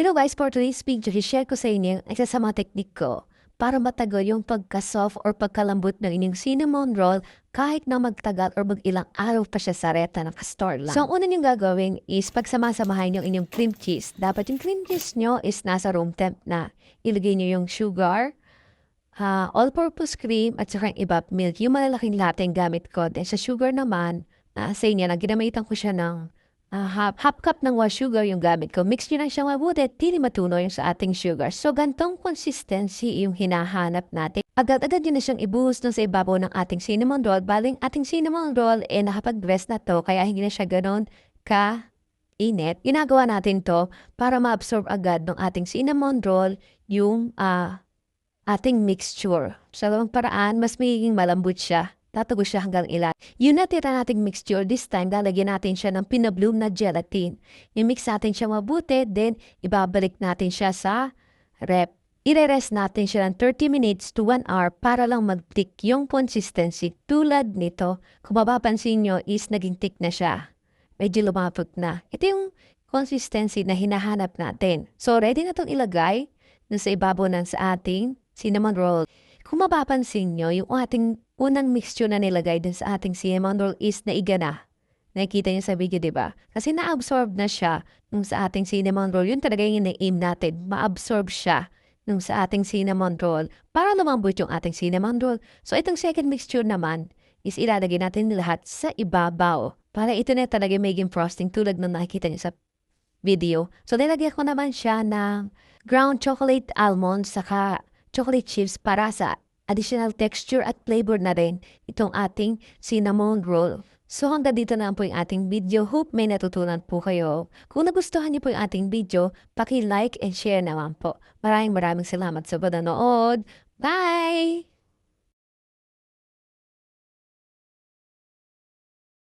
Hello guys, for today's video, i-share ko sa inyo ang isa sa mga teknik ko para matagal yung pagka-soft or pagkalambot ng inyong cinnamon roll kahit na magtagal or mag-ilang araw pa siya sa reta naka-store lang. So, ang una niyong gagawin is pagsamasamahin yung inyong cream cheese. Dapat yung cream cheese nyo is nasa room temp na. Ilagay niyo yung sugar, all-purpose cream at saka yung ibap milk. Yung malalaking latte yung gamit ko. Then sa sugar naman, sa inyo na ginamitan ko siya ng half cup ng white sugar yung gamit ko. Mix nyo lang siyang mabuti at hindi matunaw yung sa ating sugar. So, gantong consistency yung hinahanap natin. Agad-agad yun na siyang ibuhos dun sa ibabaw ng ating cinnamon roll. Baling ating cinnamon roll, nakapag-rest na to, kaya hindi na siya ganon ka-init. Ginagawa natin to para ma-absorb agad ng ating cinnamon roll yung ating mixture. Sa so, paraan, mas magiging malambot siya. Tatago siya hanggang ilan. Yung natira nating mixture, this time, lalagyan natin siya ng pinabloom na gelatin. I-mix natin siya mabuti, then ibabalik natin siya sa rep. I-rest natin siya ng 30 minutes to 1 hour para lang mag-thick yung consistency. Tulad nito, kung mapapansin nyo is naging thick na siya. Medyo lumapot na. Ito yung consistency na hinahanap natin. So, ready na itong ilagay sa ibabaw ng sa ating cinnamon roll. Kung mapapansin nyo, yung ating unang mixture na nilagay dun sa ating cinnamon roll is naiga na. Nakikita nyo sa video, diba? Kasi na-absorb na siya nung sa ating cinnamon roll. Yun talaga yung na-aim natin. Ma-absorb siya nung sa ating cinnamon roll para lumambot yung ating cinnamon roll. So, itong second mixture naman is ilalagay natin lahat sa ibabaw. Para ito na talaga maging frosting tulad ng nakikita nyo sa video. So, nilagyan ko naman siya ng ground chocolate almonds saka chocolate chips para sa additional texture at flavor na rin itong ating cinnamon roll. So hanggang dito na po yung ating video. Hope may natutunan po kayo. Kung nagustuhan niyo po yung ating video, paki-like and share naman po. Maraming salamat sa panonood. Bye!